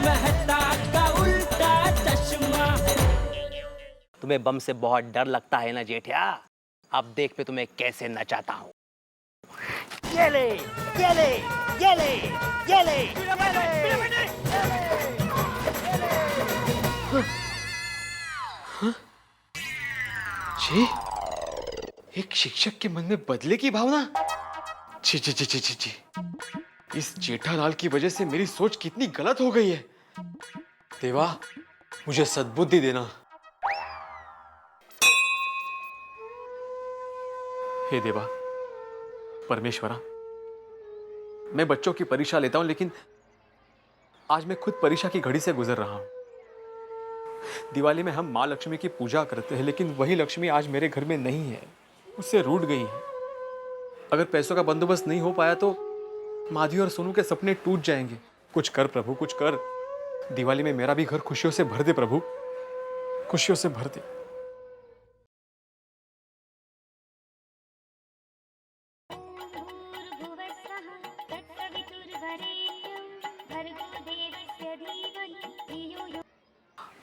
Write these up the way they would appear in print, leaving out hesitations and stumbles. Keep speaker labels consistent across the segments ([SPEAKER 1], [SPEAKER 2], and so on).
[SPEAKER 1] मेहता का उल्टा चश्मा।
[SPEAKER 2] तुम्हें बम से बहुत डर लगता है ना जेठिया? अब देख मैं तुम्हें कैसे नचाता हूँ। ये ले, ये ले, ये ले, ये ले,
[SPEAKER 3] जी, एक शिक्षक के मन में बदले की भावना। जी जी जी जी जी जी, इस जेठालाल की वजह से मेरी सोच कितनी गलत हो गई है। देवा, मुझे सद्बुद्धि देना। हे देवा, परमेश्वरा, मैं बच्चों की परीक्षा लेता हूं, लेकिन आज मैं खुद परीक्षा की घड़ी से गुजर रहा हूं। दिवाली में हम माँ लक्ष्मी की पूजा करते हैं, लेकिन वही लक्ष्मी आज मेरे घर में नहीं है, उससे रूठ गई है। अगर पैसों का बंदोबस्त नहीं हो पाया तो माधवी और सोनू के सपने टूट जाएंगे। कुछ कर प्रभु, कुछ कर। दिवाली में मेरा भी घर खुशियों से भर दे प्रभु, खुशियों से भर दे।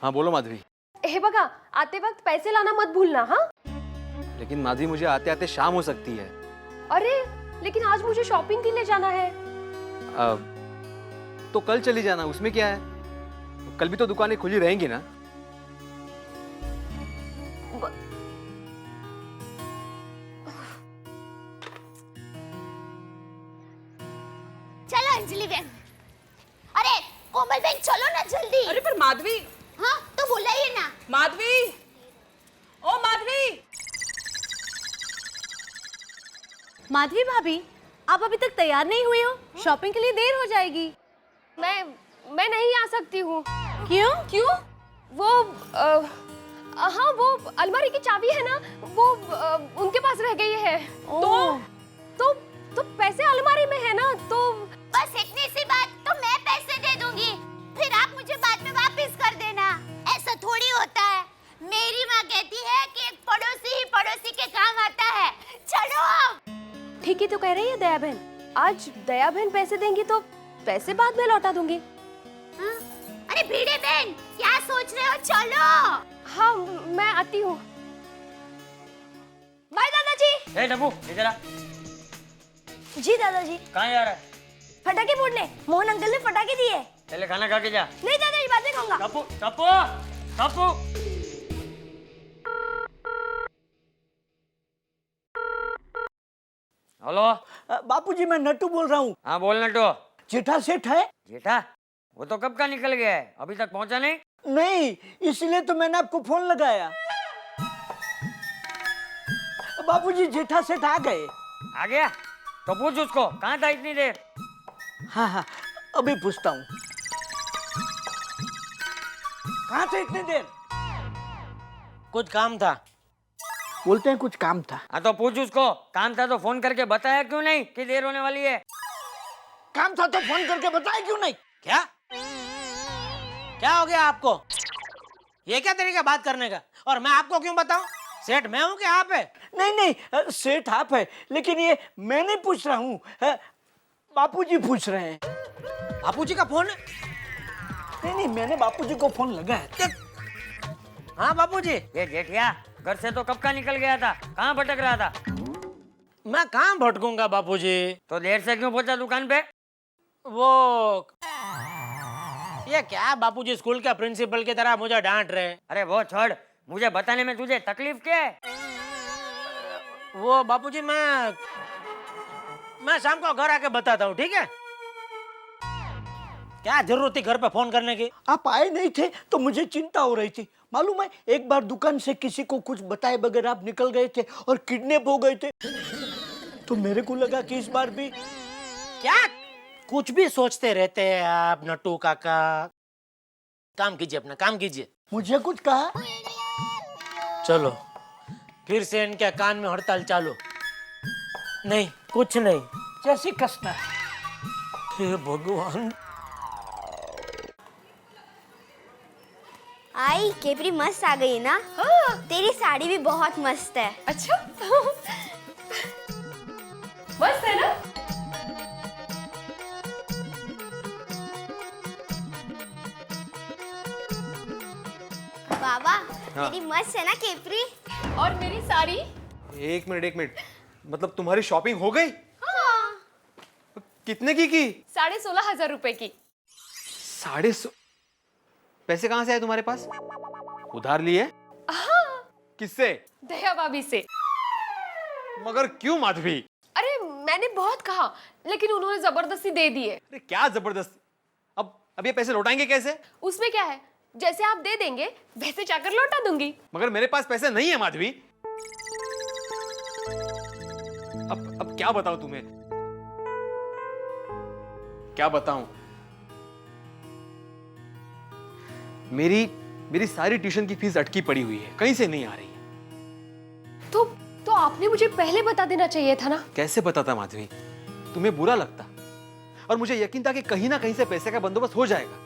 [SPEAKER 3] हाँ बोलो माधवी।
[SPEAKER 4] हे बघा, आते वक्त पैसे लाना मत भूलना। हाँ,
[SPEAKER 2] लेकिन माधवी, मुझे आते आते शाम हो सकती है।
[SPEAKER 4] अरे लेकिन आज मुझे शॉपिंग के लिए जाना है।
[SPEAKER 2] तो कल चली जाना, उसमें क्या है? कल भी तो दुकानें खुली रहेंगी ना।
[SPEAKER 5] चलो अंजलि बहन, अरे कोमल बहन चलो ना जल्दी।
[SPEAKER 6] अरे पर माधवी।
[SPEAKER 5] हाँ तो बुलाइए ना।
[SPEAKER 6] माधवी, ओ माधवी।
[SPEAKER 7] माधवी भाभी, आप अभी तक तैयार नहीं हुई हो? शॉपिंग के लिए देर हो जाएगी।
[SPEAKER 4] मैं नहीं आ सकती हूँ।
[SPEAKER 7] क्यों?
[SPEAKER 4] क्यों? वो हाँ, वो अलमारी की चाबी है ना, वो उनके पास रह गई है। तो पैसे अलमारी में है ना, तो
[SPEAKER 5] बस इतनी सी बात। तो मैं पैसे दे दूंगी, फिर आप मुझे बाद में वापस कर देना। ऐसा थोड़ी होता है। मेरी माँ कहती है कि एक पड़ोसी ही पड़ोसी के काम आता है। चलो।
[SPEAKER 4] ठीक ही तो कह रही है दया बहन। आज दया बहन पैसे देंगी तो पैसे बाद में लौटा दूंगी।
[SPEAKER 5] हाँ? अरे भीड़े बहन, क्या सोच रहे हो? चलो।
[SPEAKER 4] हाँ, मैं आती हूँ। बाय दादाजी।
[SPEAKER 8] ए डब्बू, इधर आ।
[SPEAKER 7] जी दादाजी।
[SPEAKER 8] कहाँ जा रहा है?
[SPEAKER 7] फटाके फोड़ने। मोहन अंकल ने फटाके दिए।
[SPEAKER 8] पहले खाना खा के जा।
[SPEAKER 7] नहीं दादाजी, बाद में खाऊंगा।
[SPEAKER 8] टप्पू टप्पू टप्पू। हेलो
[SPEAKER 1] बापूजी, मैं नट्टू बोल रहा हूँ।
[SPEAKER 8] हाँ बोल नट्टू।
[SPEAKER 1] जेठा सेठ है?
[SPEAKER 8] जेठा वो तो कब का निकल गया है, अभी तक पहुंचा नहीं।
[SPEAKER 1] नहीं, इसलिए तो मैंने आपको फोन लगाया। बापूजी, जेठा सेठ आ गए।
[SPEAKER 8] आ गया तो पूछ उसको कहाँ था इतनी देर।
[SPEAKER 1] हाँ हाँ, अभी पूछता हूँ। कहाँ थे इतनी देर?
[SPEAKER 9] कुछ काम था।
[SPEAKER 1] बोलते हैं कुछ काम था।
[SPEAKER 8] हाँ तो पूछ उसको, काम था तो फोन करके बताया क्यों नहीं कि देर होने वाली है।
[SPEAKER 1] काम था तो फोन करके बताया क्यों नहीं?
[SPEAKER 9] क्या क्या हो गया आपको? ये क्या तरीका बात करने का? और मैं आपको क्यों बताऊं? सेठ मैं हूं कि आप है?
[SPEAKER 1] नहीं नहीं, सेठ आप है, लेकिन ये मैं नहीं पूछ रहा हूँ, बापूजी पूछ रहे हैं।
[SPEAKER 9] बापूजी का फोन है?
[SPEAKER 1] नहीं नहीं, मैंने बापूजी को फोन लगाया।
[SPEAKER 9] हाँ बापूजी।
[SPEAKER 8] ये जेठिया घर से तो कब का निकल गया था, कहाँ भटक रहा था?
[SPEAKER 9] मैं कहाँ भटकूंगा बापूजी?
[SPEAKER 8] तो देर से क्यों पहुंचा दुकान पे?
[SPEAKER 9] वो ये क्या बापूजी, स्कूल के प्रिंसिपल की तरह मुझे डांट रहे।
[SPEAKER 8] अरे वो छोड़, मुझे बताने में तुझे तकलीफ क्या है?
[SPEAKER 9] वो बापूजी, मैं शाम को घर आके बताता हूँ, ठीक है? क्या जरूरत थी घर पे फोन करने की?
[SPEAKER 1] आप आए नहीं थे तो मुझे चिंता हो रही थी। मालूम है, एक बार दुकान से किसी को कुछ बताए बगैर आप निकल गए थे और किडनैप हो गए थे, तो मेरे को लगा कि इस बार भी।
[SPEAKER 9] क्या कुछ भी सोचते रहते हैं आप नट्टू काका। काम कीजिए, अपना काम कीजिए।
[SPEAKER 1] मुझे कुछ कहा?
[SPEAKER 9] चलो फिर से इनके कान में हड़ताल चालू। नहीं कुछ नहीं।
[SPEAKER 1] जैसी कसना।
[SPEAKER 9] हे भगवान।
[SPEAKER 5] आई केपरी मस्त आ गई ना? हाँ। तेरी साड़ी भी बहुत मस्त है।
[SPEAKER 4] अच्छा मस्त है ना?
[SPEAKER 5] बाबा तेरी मस्त है ना केपरी।
[SPEAKER 4] और मेरी साड़ी।
[SPEAKER 3] एक मिनट, मतलब तुम्हारी शॉपिंग हो गई?
[SPEAKER 4] हाँ।
[SPEAKER 3] कितने की?
[SPEAKER 4] 16,500 रुपए की।
[SPEAKER 3] 16,500? पैसे कहाँ से आए तुम्हारे पास? उधार लिए?
[SPEAKER 4] हाँ।
[SPEAKER 3] किससे?
[SPEAKER 4] दया भाभी से।
[SPEAKER 3] मगर क्यों माधवी?
[SPEAKER 4] अरे मैंने बहुत कहा, लेकिन उन्होंने जबरदस्ती दे दिए।
[SPEAKER 3] अरे क्या जबरदस्ती? अब ये पैसे लौटाएंगे कैसे?
[SPEAKER 4] उसमें क्या है, जैसे आप दे देंगे वैसे जाकर लौटा दूंगी।
[SPEAKER 3] मगर मेरे पास पैसे नहीं है माधवी। अब क्या बताऊं तुम्हें? क्या बताऊं? मेरी सारी ट्यूशन की फीस अटकी पड़ी हुई है, कहीं से नहीं आ रही है।
[SPEAKER 4] तो आपने मुझे पहले बता देना चाहिए था ना।
[SPEAKER 3] कैसे बताता माधवी? तुम्हें बुरा लगता और मुझे यकीन था कि कहीं ना कहीं से पैसे का बंदोबस्त हो जाएगा,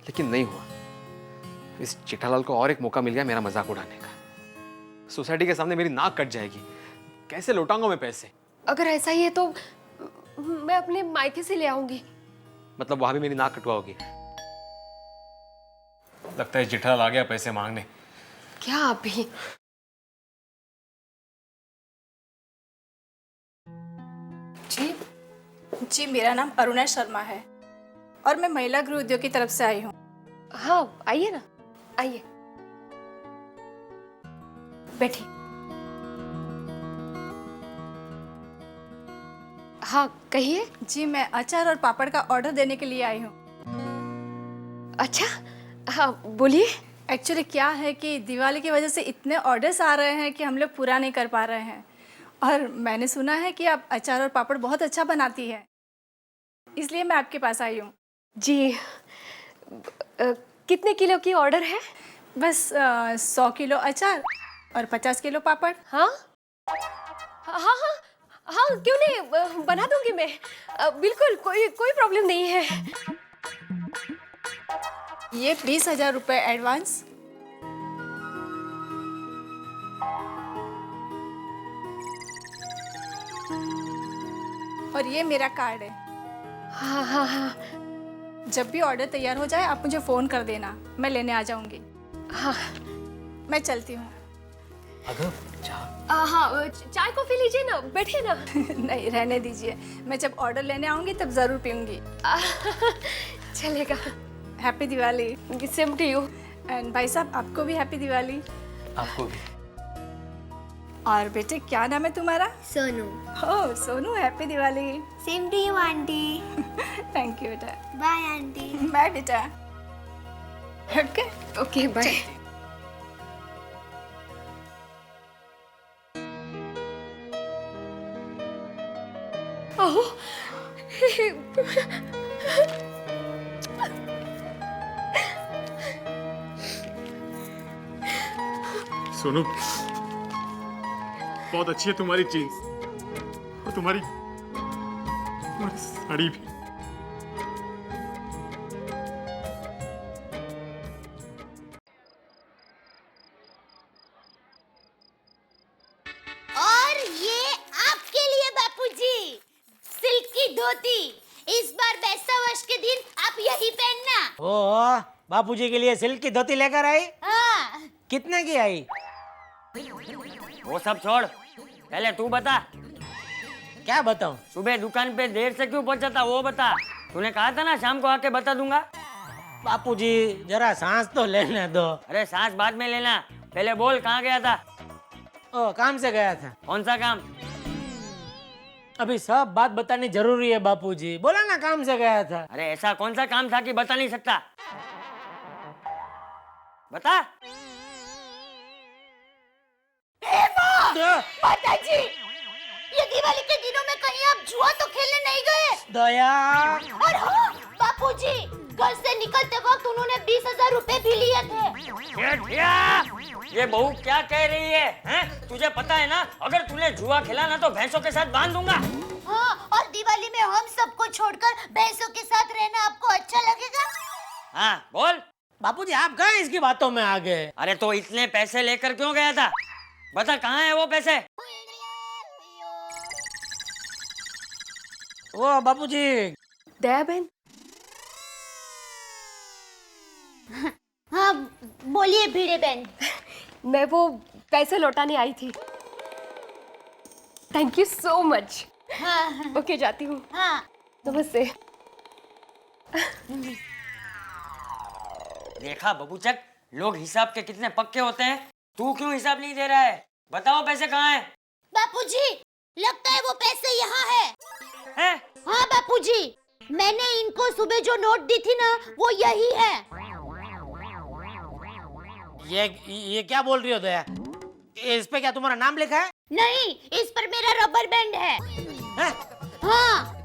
[SPEAKER 3] लेकिन नहीं हुआ। इस जेठालाल को और एक मौका मिल गया मेरा मजाक उड़ाने का। सोसाइटी के सामने मेरी नाक कट जाएगी। कैसे लौटाऊंगा मैं पैसे?
[SPEAKER 4] अगर ऐसा ही है तो मैं अपने मायके से ले आऊंगी।
[SPEAKER 3] मतलब वहां भी मेरी नाक कटवाओगी? लगता है जेठालाल आ गया पैसे मांगने।
[SPEAKER 4] क्या अभी?
[SPEAKER 10] जी मेरा नाम अरुणा शर्मा है और मैं महिला गृह उद्योग की तरफ से आई हूँ।
[SPEAKER 4] हाँ आइए ना, आइए बैठिए। हाँ कहिए।
[SPEAKER 10] जी मैं अचार और पापड़ का ऑर्डर देने के लिए आई हूँ।
[SPEAKER 4] अच्छा हाँ बोलिए।
[SPEAKER 10] एक्चुअली क्या है कि दिवाली की वजह से इतने ऑर्डर्स आ रहे हैं कि हम लोग पूरा नहीं कर पा रहे हैं, और मैंने सुना है कि आप अचार और पापड़ बहुत अच्छा बनाती है, इसलिए मैं आपके पास आई हूँ।
[SPEAKER 4] जी कितने किलो की ऑर्डर है?
[SPEAKER 10] बस 100 किलो अचार और 50 किलो पापड़।
[SPEAKER 4] हाँ हाँ हाँ हाँ क्यों नहीं, बना दूंगी मैं। बिल्कुल कोई प्रॉब्लम नहीं है।
[SPEAKER 10] ये 20,000 रुपये एडवांस। और ये मेरा कार्ड है।
[SPEAKER 4] हाँ हाँ हाँ
[SPEAKER 10] जब भी ऑर्डर तैयार हो जाए आप मुझे फ़ोन कर देना, मैं लेने आ जाऊंगी।
[SPEAKER 4] हाँ
[SPEAKER 10] मैं चलती हूँ।
[SPEAKER 4] हाँ चाय कॉफी लीजिए ना, बैठिए ना।
[SPEAKER 10] नहीं रहने दीजिए, मैं जब ऑर्डर लेने आऊंगी तब ज़रूर पीऊंगी।
[SPEAKER 4] चलेगा।
[SPEAKER 10] Happy Diwali.
[SPEAKER 4] Same to you.
[SPEAKER 10] And भाई साहब आपको भी हैप्पी दिवाली।
[SPEAKER 3] आपको भी।
[SPEAKER 10] और बेटे क्या नाम है तुम्हारा?
[SPEAKER 5] Sonu.
[SPEAKER 10] Oh Sonu, happy Diwali.
[SPEAKER 5] Same to you aunty.
[SPEAKER 10] Thank you बेटा।
[SPEAKER 5] Bye aunty.
[SPEAKER 10] बाय बेटा। Okay
[SPEAKER 4] okay bye. Oh
[SPEAKER 3] Sonu बहुत अच्छी है तुम्हारी जीन्स और तुम्हारी साड़ी भी।
[SPEAKER 5] और ये आपके लिए बापूजी, सिल्क की धोती। इस बार बैसा वर्ष के दिन आप यही पहनना।
[SPEAKER 9] ओ बापूजी के लिए सिल्क की धोती लेकर आई?
[SPEAKER 5] हाँ।
[SPEAKER 9] कितने की आई?
[SPEAKER 8] वो सब छोड़, पहले तू बता।
[SPEAKER 9] क्या बताऊं?
[SPEAKER 8] सुबह दुकान पे देर से क्यों पहुंचा था वो बता। तूने कहा था ना शाम को आके बता दूंगा।
[SPEAKER 9] बापूजी जरा सांस तो लेने दो।
[SPEAKER 8] अरे सांस बाद में लेना, पहले बोल कहाँ गया था?
[SPEAKER 9] ओ काम से गया था।
[SPEAKER 8] कौन सा काम?
[SPEAKER 9] अभी सब बात बतानी जरूरी है बापूजी, बोला ना काम से गया था।
[SPEAKER 8] अरे ऐसा कौन सा काम था कि बता नहीं सकता? बता।
[SPEAKER 5] माताजी, ये दिवाली के दिनों में कहीं आप जुआ तो खेलने नहीं गए?
[SPEAKER 9] दया।
[SPEAKER 5] और हाँ बापूजी, घर से निकलते वक्त उन्होंने 20,000 रुपए भी लिए थे।
[SPEAKER 8] ये बहू क्या कह रही है? हैं? तुझे पता है ना, अगर तूने जुआ खेला ना तो भैंसों के साथ बांध दूंगा।
[SPEAKER 5] हाँ, और दिवाली में हम सबको छोड़कर भैंसों के साथ रहना आपको अच्छा लगेगा?
[SPEAKER 8] हाँ बोल।
[SPEAKER 9] बापूजी आप कहाँ इसकी बातों में आ गए?
[SPEAKER 8] अरे तो इतने पैसे लेकर क्यों गया था? बता कहाँ है वो पैसे?
[SPEAKER 9] वो बापूजी।
[SPEAKER 4] दया बहन।
[SPEAKER 5] हाँ बोल बोलिए भिड़े बहन।
[SPEAKER 4] मैं वो पैसे लौटाने आई थी। Thank you so much.
[SPEAKER 5] हाँ
[SPEAKER 4] ओके, जाती हूँ।
[SPEAKER 5] हाँ।
[SPEAKER 4] नमस्ते।
[SPEAKER 8] देखा बबूचक, लोग हिसाब के कितने पक्के होते हैं। तू क्यों हिसाब नहीं दे रहा है? बताओ पैसे कहाँ हैं?
[SPEAKER 5] बापूजी, लगता है वो पैसे यहाँ है।
[SPEAKER 8] हैं?
[SPEAKER 5] हाँ बापूजी, मैंने इनको सुबह जो नोट दी थी ना, वो यही है।
[SPEAKER 9] ये क्या बोल रही हो दया? इस पे क्या तुम्हारा नाम लिखा है?
[SPEAKER 5] नहीं, इस पर मेरा रबर बैंड है।
[SPEAKER 9] हैं?
[SPEAKER 5] हाँ,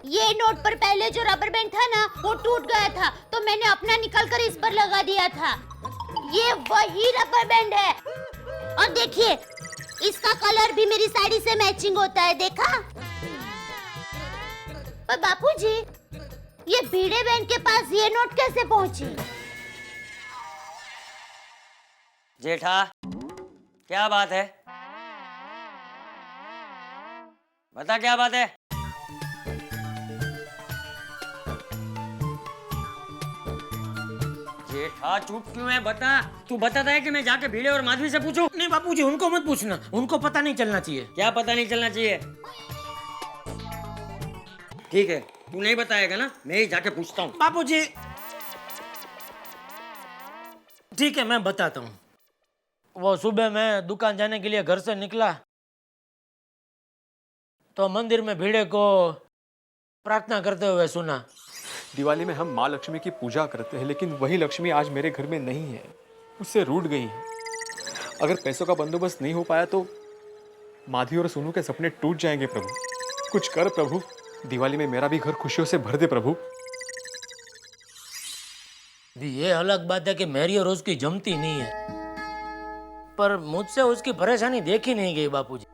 [SPEAKER 5] ये नोट पर पहले जो रबर बैंड था ना, वो टूट गया था, तो मैंने अपना निकाल कर इस पर लगा दिया था। ये वही रबर बैंड है। और देखिए, इसका कलर भी मेरी साड़ी से मैचिंग होता है, देखा? पर बापूजी, ये भिड़े बहन के पास ये नोट कैसे पहुंची?
[SPEAKER 8] जेठा, क्या बात है? बता क्या बात है? जेठा चुप क्यों है? बता। तू बताता है कि मैं जाके भिड़े और माधवी से पूछूं?
[SPEAKER 9] नहीं बापूजी, उनको मत पूछना, उनको पता नहीं चलना चाहिए।
[SPEAKER 8] क्या पता नहीं चलना चाहिए? ठीक है, तू नहीं बताएगा ना, मैं ही जाके पूछता हूँ।
[SPEAKER 9] बापूजी, ठीक है, मैं बताता हूँ। वो सुबह मैं दुकान जाने के लिए घर से निकला तो मंदिर में भिड़े को प्रार्थना करते हुए सुना।
[SPEAKER 3] दिवाली में हम माँ लक्ष्मी की पूजा करते हैं, लेकिन वही लक्ष्मी आज मेरे घर में नहीं है, उससे रूठ गई है। अगर पैसों का बंदोबस्त नहीं हो पाया तो माधवी और सोनू के सपने टूट जाएंगे। प्रभु, कुछ कर प्रभु, दिवाली में मेरा भी घर खुशियों से भर दे प्रभु।
[SPEAKER 9] ये अलग बात है कि मेरी और उसकी जमती नहीं है, पर मुझसे उसकी परेशानी देखी नहीं गई बापूजी।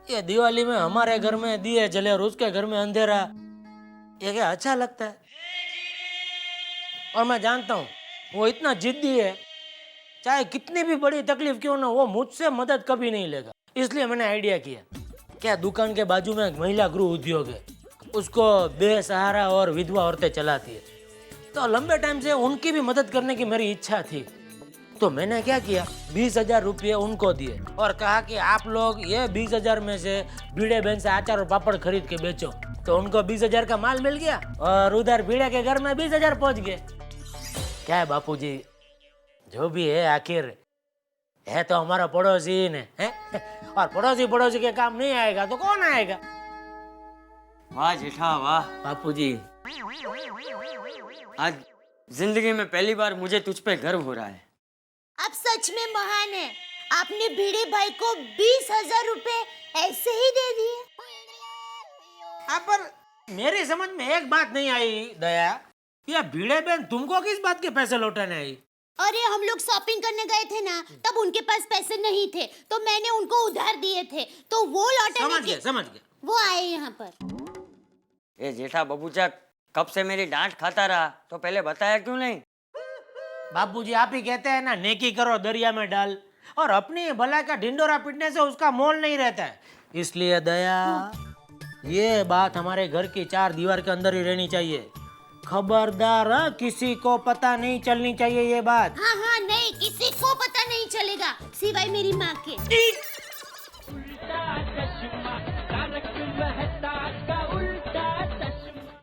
[SPEAKER 9] ये दिवाली में हमारे घर में दिए जले और उसके घर में अंधेरा, ये क्या अच्छा लगता है? और मैं जानता हूँ वो इतना जिद्दी है, चाहे कितनी भी बड़ी तकलीफ क्यों ना, वो मुझसे मदद कभी नहीं लेगा। इसलिए मैंने आइडिया किया, क्या दुकान के बाजू में एक महिला गृह उद्योग है, उसको बेसहारा और विधवा औरतें चलाती है, तो लंबे टाइम से उनकी भी मदद करने की मेरी इच्छा थी। तो मैंने क्या किया, 20,000 रुपये उनको दिए और कहा कि आप लोग ये 20,000 में से भिड़े बहन से अचार और पापड़ खरीद के बेचो। तो उनको 20,000 का माल मिल गया और उधर भिड़े के घर में 20,000 पहुंच गए। क्या है बापूजी, जो भी है आखिर है तो हमारा पड़ोसी ने है? और पड़ोसी के काम नहीं आएगा तो कौन आएगा?
[SPEAKER 8] वाह जेठा वाह।
[SPEAKER 9] बापूजी,
[SPEAKER 8] आज जिंदगी में पहली बार मुझे तुझ पे गर्व हो रहा है।
[SPEAKER 5] आप सच में महान है। आपने भिड़े भाई को 20,000 रुपए ऐसे ही दे दिए।
[SPEAKER 9] पर मेरी समझ में एक बात नहीं आई दया, ये भिड़े बहन तुमको किस बात के पैसे लौटाने आई?
[SPEAKER 5] अरे हम लोग शॉपिंग करने गए थे ना, तब उनके पास पैसे नहीं थे, तो मैंने उनको उधार दिए थे, तो वो लौटाने
[SPEAKER 9] समझ गया।
[SPEAKER 5] वो आए यहाँ पर।
[SPEAKER 8] ए जेठा बबूचक, कब से मेरी डांट खाता रहा, तो पहले बताया क्यों नहीं?
[SPEAKER 9] बापूजी, आप ही कहते हैं ना, नेकी करो दरिया में डाल, और अपनी भलाई का ढिंडोरा पीटने से उसका मोल नहीं रहता है। इसलिए दया, ये बात हमारे घर की 4 दीवार के अंदर ही रहनी चाहिए। खबरदार, किसी को पता नहीं चलनी चाहिए ये बात।
[SPEAKER 5] हाँ हाँ, नहीं, किसी को पता नहीं चलेगा सिवाय मेरी माँ के।